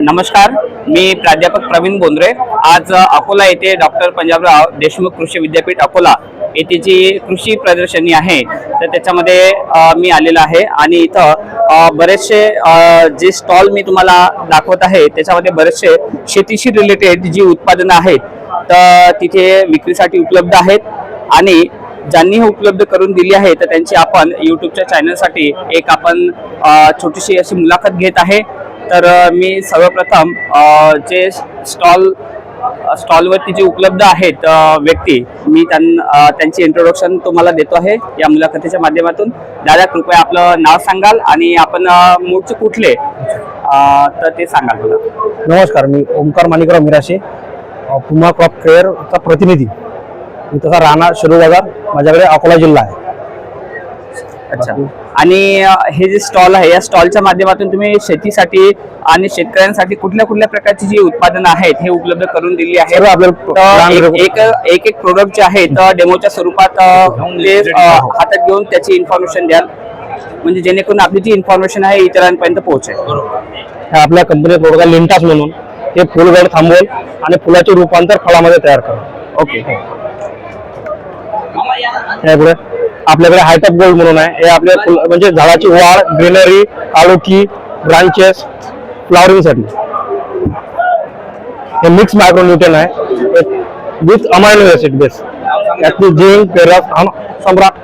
नमस्कार, मी प्राध्यापक प्रवीण बोंद्रे। आज अकोला येथे डॉक्टर पंजाबराव देशमुख कृषी विद्यापीठ अकोला येथे जी कृषी प्रदर्शनी आहे तर त्याच्यामध्ये मी आलेला आहे आणि इथं बरेचसे जे स्टॉल मी तुम्हाला दाखवत आहे त्याच्यामध्ये बरेचसे शेतीशी रिलेटेड जी उत्पादनं आहेत तर तिथे विक्रीसाठी उपलब्ध आहेत आणि ज्यांनी हे उपलब्ध करून दिली आहे तर त्यांची आपण यूट्यूबच्या चॅनलसाठी एक आपण छोटीशी अशी मुलाखत घेत आहे। तर मी सर्वप्रथम जे स्टॉलवरती जे उपलब्ध आहेत व्यक्ती मी त्यांची इंट्रोडक्शन तुम्हाला देतो आहे या मुलाखतीच्या माध्यमातून। दादा कृपया आपलं नाव सांगाल आणि आपण मूळचे कुठले तर ते सांगाल मला। नमस्कार, मी ओमकार माणिकराव मिराशे, पुमा क्रॉप केअरचा प्रतिनिधी। मी तसा राहणार शिरूर बाजार, माझ्याकडे अकोला जिल्हा आहे। अच्छा, आणि हे जे स्टॉल आहे या स्टॉलच्या माध्यमातून तुम्ही शेतीसाठी आणि शेतकऱ्यांसाठी कुठल्या कुठल्या प्रकारची जी उत्पादनं आहेत हे उपलब्ध करून दिली आहे। एक प्रोडक्ट जे आहे तर डेमोच्या स्वरूपात हातात घेऊन त्याची इन्फॉर्मेशन द्याल म्हणजे जेणेकरून आपली जी इन्फॉर्मेशन आहे इतरांपर्यंत पोहोचेल। आपल्या कंपनी प्रोडक्ट लिंटास म्हणून ते फुलगड थांबवल आणि फुलाचे रूपांतर फळामध्ये तयार करा। ओके, पुढे आपल्याकडे हायटॉप गोल्ड म्हणून आहे। हे आपल्या म्हणजे झाडाची वाढ, ग्रीनरी, काळोखी, ब्रांचेस, फ्लॉवरिंग साठी हे मिक्स मायक्रोन्यूट्रन आहे विथ अमायनो ऍसिड बेस। यातली झिंक, फेरस, सम्राट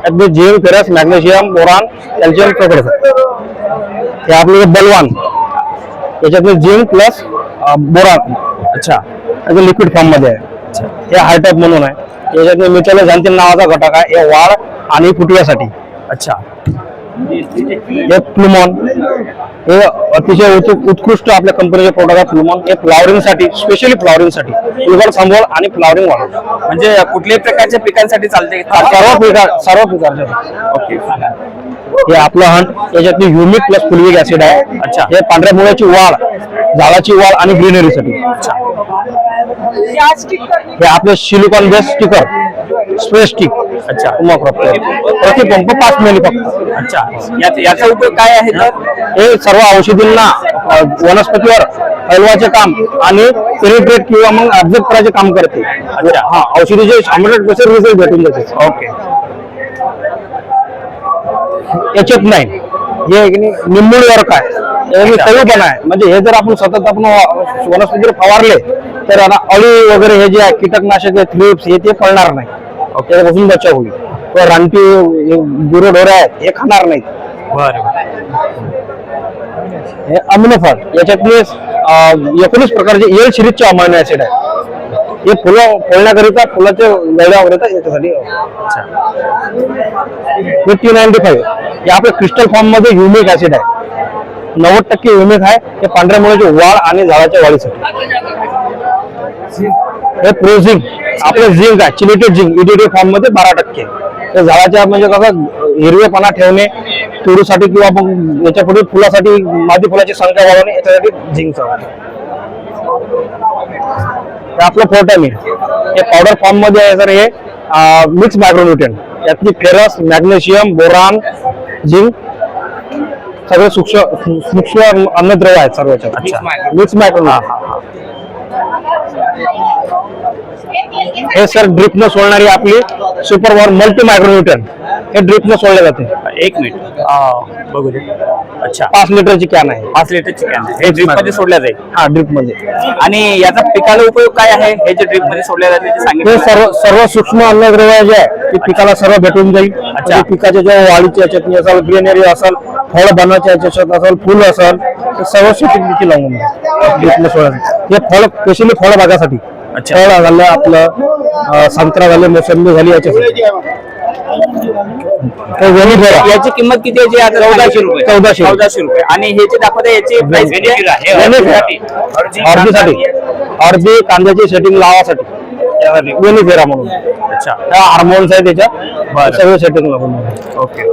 यातली zinc, ferrous, magnesium, boron, calcium सगळं। हे आपले बलवान, याच्यातले झिंक प्लस बोरान अच्छा लिक्विड फॉर्म मध्ये आहे। हे हायटॉप म्हणून आहे। याच्यात मिथाइल झॅन्थिन नावाचा घटक आहे, हे वाढ आणि फुटव्यासाठी। अच्छा, हे प्लुमॉन, हे अतिशय उत्कृष्ट आपल्या कंपनीचे प्रोडक्ट आहे। प्लुमॉन हे फ्लॉवरिंग साठी, स्पेशली फ्लॉवरिंग साठी फुलगड संभोल आणि फ्लॉवरिंग वाढव म्हणजे कुठल्याही प्रकारच्या पिकांसाठी चालते, सर्व पिकांचे। ओके, हे आपलं हंट, याच्यातली ह्युमिक प्लस फुलविक ऍसिड आहे। अच्छा, हे पांढऱ्या मुळ्याची वाढ, झाडाची वाढ आणि ग्रीनरीसाठी। हे आपले silicon base sticker, spray stick. अच्छा, प्रति पंप 5 मिली फक्त। अच्छा, याचा उपयोग काय आहे तर हे सर्व औषधींना, वनस्पतीवर हलवाचे काम आणि पेनिट्रेट किंवा मग ऑब्झर्व करायचे काम करते। अच्छा, हा औषधीचे 100% रिझल्ट भेटून जाते। ओके, H9 हे निंबूळ वर्क आहे, पण आहे म्हणजे हे जर आपण सतत आपण वनस्पतीवर फवारले तर अळी वगैरे हे जे आहे कीटकनाशक, थ्रिप्स हे ते पडणार नाही, त्यापासून बचाव होईल। तो रानटी गुरेढोरे आहेत हे खाणार नाहीत। हे अमिनोफॉल, याच्यातले 19 प्रकारचे एल सिरीजचे अमायनो ऍसिड आहे। हे फुलं फोडण्याकरिता, फुलाच्या गळ्या वगैरे याच्यासाठी। हे T95 हे आपल्या क्रिस्टल फॉर्म मध्ये ह्युमिक ऍसिड आहे, 90% ह्युमिक आहे। हे पांढऱ्या मुळ्याची वाढ आणि झाडाच्या वाढीसाठी। हे प्रोझिंक, आपलं झिंक आहे, चिलेटेड झिंक EDTA फॉर्म मध्ये 12%। हे झाडाच्या म्हणजे कसं हिरवेपणा ठेवणे, तुरीसाठी किंवा मग याच्या पुढे फुलासाठी मादी फुलाची संख्या वाढवणे याच्यासाठी झिंकचा। हे आपलं फोर्टामिन, हे पावडर फॉर्म मध्ये आहे सर। हे मिक्स मायक्रोन्यूट्रिएंट, यातली फेरस, मॅग्नेशियम, बोरान, झिंक सगळे सूक्ष्म अन्नद्रव्य आहेत सर्व। मिक्स मायक्रोन्यूट्रिएंट। हे सर ड्रिप न सोडणारी आपली सुपर वॉर मल्टी मायक्रोन्यूट्रिएंट, हे ड्रिप न सोडले जाते। 1 मिनिट बघू दे। अच्छा, 5 लिटरची कॅन आहे, 5 लिटरची कॅन हे ड्रिप मध्ये सोडल्या जाईल। हा, ड्रिप मध्ये। आणि याचा पिकाला उपयोग काय आहे हे जे ड्रिप मध्ये सोडल्या जाते ते सांगितलं। सर्व सूक्ष्म अन्नद्रव्य जे आहे ते पिकाला सर्व भेटून जाईल। अच्छा, पिकाच्या ज्या वाढीच्या याच्यात असेल, ग्रीनरी असेल, फळ बनवायच्या याच्यात असेल, फुल असेल, सर्व शेती लावून ड्रिप न सोडायचं। हे फळ स्पेशली फळबागासाठी, फळ झालं आपलं संत्रा झाले, मोसंबी झाली याच्यासाठी। याची किंमत किती आहे? आता 1400 रुपये। आणि हे जे दाखवते याची प्राइस अर्धी कांद्याची सेटिंग लावासाठी वेनिफेरा म्हणून। अच्छा, हार्मोन्स आहे त्याच्या सगळं सेटिंग लावून। ओके,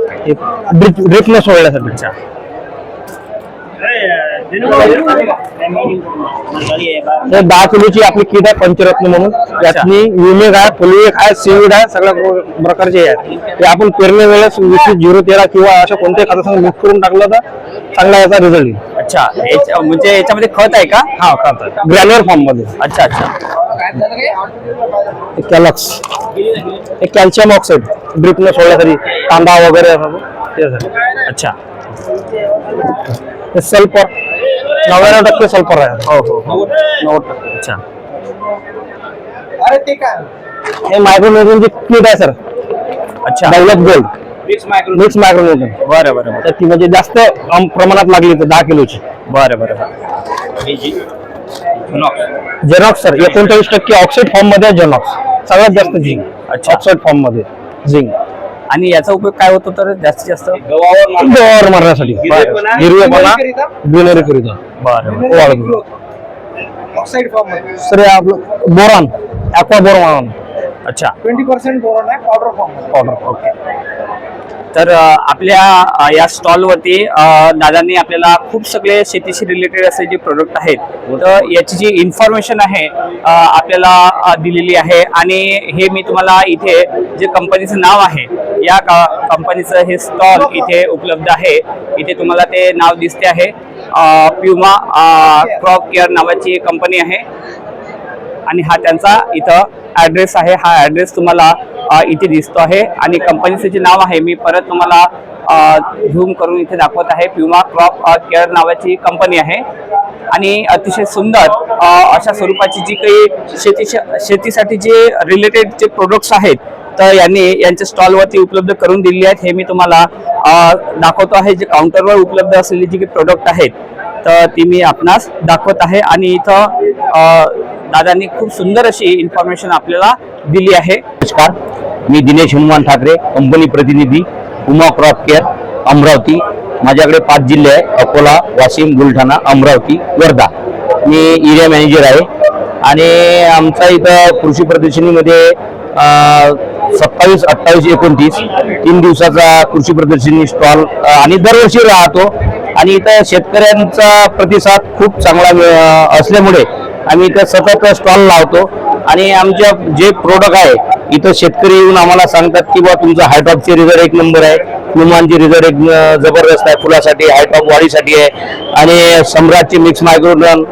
ड्रिप न सोडण्यासाठी। अच्छा, हे 10 किलोची आपली किट आहे पंचरत्न म्हणून। यातनी युमिक आहे, फुलविक आहे, सीवीड आहे, सगळ्या प्रकारचे आहेत। हे आपण पेरणे वेळेस 20-0-13 किंवा अशा कोणत्याही खतासंग मिक्स करून टाकलं तर चांगला याचा रिझल्ट येईल। अच्छा, म्हणजे याच्यामध्ये खत आहे का? हा ग्रॅन्युअर फॉर्म मध्ये. अच्छा अच्छा. कॅलक्स एक कॅल्शियम ऑक्साईड ड्रिपने सोडलं तरी कांदा वगैरे अच्छा. सल्फर 99% सल्फर आहे. हो हो हो. 90%. अच्छा हे मायक्रोन्यूट्रनची किट आहे सर. अच्छा. Develop gold mix micronutrient. बरं बरं बरं तर ती म्हणजे जास्त प्रमाणात लागली तर 10 किलोची. बरं बरं. जेनॉक्स सर 39% ऑक्साईड फॉर्म मध्ये जेनॉक्स सगळ्यात जास्त झिंक. अच्छा. ऑक्साईड फॉर्म मध्ये झिंक. आणि याचा उपयोग काय होतो तर जास्तीत जास्त? गव्हावर मारण्यासाठी, हिरवेपणा ग्रीनरी करिता. बरं. ऑक्साइड फॉर्म मध्ये सर हे आपलं बोरॉन ॲक्वा बोरॉन. अच्छा. 20% बोरॉन आहे पावडर फॉर्म मध्ये. पावडर. ओके. तर आपल्या या स्टॉलवरती दादांनी आपल्याला खूप सगळे शेतीशी रिलेटेड असे जे प्रोडक्ट आहेत तर याची जी इन्फॉर्मेशन आहे आपल्याला दिलेली आहे. आणि हे मी तुम्हाला इथे जे कंपनीचं नाव आहे या कंपनीचं हे स्टॉल इथे उपलब्ध आहे. इथे तुम्हाला ते नाव दिसते आहे. प्युमा क्रॉप केअर नावाची कंपनी आहे आणि हा त्यांचा इथं ॲड्रेस आहे. हा ॲड्रेस तुम्हाला इथे दिसतो आहे आणि कंपनीचं जे नाव आहे मी परत तुम्हाला झूम करून इथे दाखवत आहे. प्युमा क्रॉप केअर नावाची कंपनी आहे आणि अतिशय सुंदर अशा स्वरूपाची जी काही शेतीसाठी जे रिलेटेड जे प्रोडक्ट्स आहेत तर यांनी यांच्या स्टॉलवरती उपलब्ध करून दिलेली आहेत. हे मी तुम्हाला दाखवतो आहे. जे काउंटरवर उपलब्ध असलेली जी काही प्रोडक्ट आहेत तर ती मी आपणास दाखवत आहे. आणि इथं दादांनी खूप सुंदर अशी इन्फॉर्मेशन आपल्याला दिली आहे. नमस्कार, मी दिनेश हनुमान ठाकरे, कंपनी प्रतिनिधी, प्युमा क्रॉप केअर, अमरावती. माझ्याकडे 5 जिल्हे आहे: अकोला, वाशिम, बुलढाणा, अमरावती, वर्धा. मी एरिया मॅनेजर आहे आणि आमचा इथं कृषी प्रदर्शनीमध्ये 27, 28, 29 3 दिवसाचा कृषी प्रदर्शनी स्टॉल आणि दरवर्षी राहतो. आणि इथं शेतकऱ्यांचा प्रतिसाद खूप चांगला असल्यामुळे आम्ही इथं सतत स्टॉल लावतो. आणि आमच्या जे प्रोडक्ट आहे इथं शेतकरी येऊन आम्हाला सांगतात की बा तुमचा हायटॉपचे रिझल्ट 1 नंबर आहे, प्लुमॉनचे रिझल्ट एक जबरदस्त आहे, फुलासाठी हायटॉप वाढीसाठी आहे. आणि सम्राटचे मिक्स मायक्रोन्यूट्रन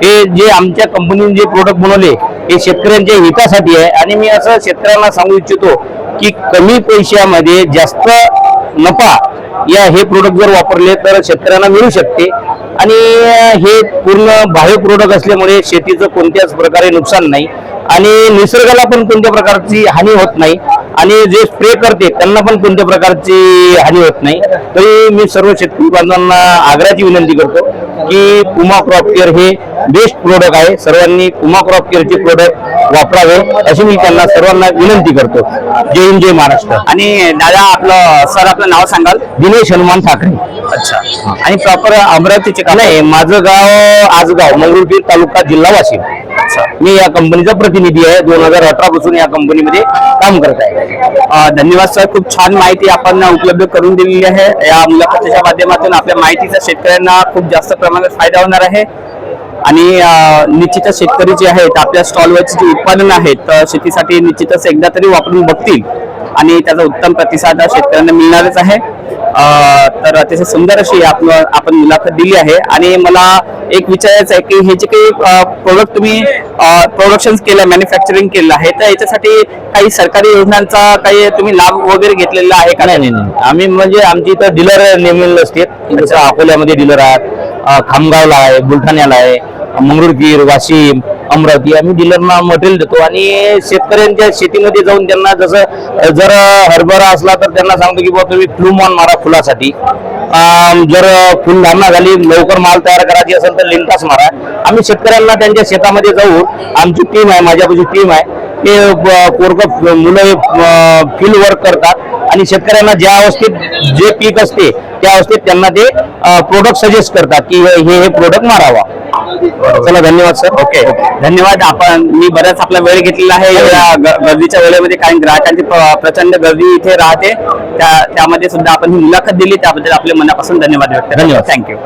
हे जे आमच्या कंपनीने जे प्रोडक्ट बनवले हे शेतकऱ्यांच्या हितासाठी आहे. आणि मी असं शेतकऱ्यांना सांगू इच्छितो की कमी पैशामध्ये जास्त नफा हे प्रोडक्ट जर वापरले तर शेतकऱ्यांना मिळू शकते. आणि हे पूर्ण बाह्य प्रोडक्ट असल्यामुळे शेतीचं कोणत्याच प्रकारे नुकसान नाही आणि निसर्गाला पण कोणत्या प्रकारची हानी होत नाही आणि जे स्प्रे करते त्यांना पण कोणत्या प्रकारची हानी होत नाही. तरी मी सर्व शेतकरी बांधवांना आग्रहाची विनंती करतो की प्युमा क्रॉप केअर हे बेस्ट प्रोडक्ट आहे. सर्वांनी प्युमा क्रॉप केअरचे प्रोडक्ट वापरावे अशी मी त्यांना सर्वांना विनंती करतो. जय हिंद, जय महाराष्ट्र. आणि दादा आपलं नाव सांगाल? दिनेश हनुमान ठाकरे. अच्छा. आणि प्रॉपर अमरावतीचे का? नाही, माझं गाव आजगाव, मंगरुळपीर तालुका, जिल्हा वाशिम. मी या कंपनीचा प्रतिनिधी आहे. 2018 पासून या कंपनीमध्ये काम करत आहे. धन्यवाद सर. खूप छान माहिती आपण उपलब्ध करून दिलेली आहे. या मुलाखतीच्या माध्यमातून आपल्या माहितीचा शेतकऱ्यांना खूप जास्त प्रमाणात फायदा होणार आहे. आणि निश्चितच शेतकरी जे आहेत आपल्या स्टॉलवरची जी उत्पादनं आहेत तर शेतीसाठी निश्चितच एकदा तरी वापरून बघतील आणि त्याचा उत्तम प्रतिसाद शेतकऱ्यांना मिळणारच आहे. तर अतिशय सुंदर अशी आपण मुलाखत दिली आहे. आणि मला एक विचारायचं आहे की हे जे काही प्रोडक्ट तुम्ही प्रोडक्शन केलं, मॅन्युफॅक्चरिंग केलं आहे तर याच्यासाठी काही सरकारी योजनांचा काही तुम्ही लाभ वगैरे घेतलेला आहे का? नाही, आम्ही म्हणजे आमची इथं डीलर नेमलेले असते. जसं अकोल्यामध्ये डीलर आहेत, खामगावला आहे, बुलढाण्याला आहे, मंगरुळपीर, वाशिम, अमरावती. आम्ही डीलरना मटेरियल देतो आणि शेतकऱ्यांच्या शेतीमध्ये जाऊन त्यांना जसं जर हरभरा असला तर त्यांना सांगतो की बाबा तुम्ही प्लुमॉन मारा फुलासाठी. जर फुलधारणा झाली, लवकर माल तयार करायची असेल तर लिंटास मारा. आम्ही शेतकऱ्यांना त्यांच्या शेतामध्ये जाऊ, आमची टीम आहे, माझ्यापाशी टीम आहे, ते मुलं फील्ड वर्क करतात आणि शेतकऱ्यांना ज्या अवस्थेत जे पीक असते त्या अवस्थेत त्यांना ते प्रोडक्ट सजेस्ट करतात की हे प्रोडक्ट मारावा. चला, धन्यवाद सर. ओके, धन्यवाद. मी बराच आपला वेळ घेतलेला आहे या गर्दीच्या वेळेमध्ये, कारण ग्राहकांची प्रचंड गर्दी इथे राहते. त्यामध्ये सुद्धा आपण ही मुलाखत दिली त्याबद्दल आपल्या मनापासून धन्यवाद व्यक्त. धन्यवाद. थँक्यू.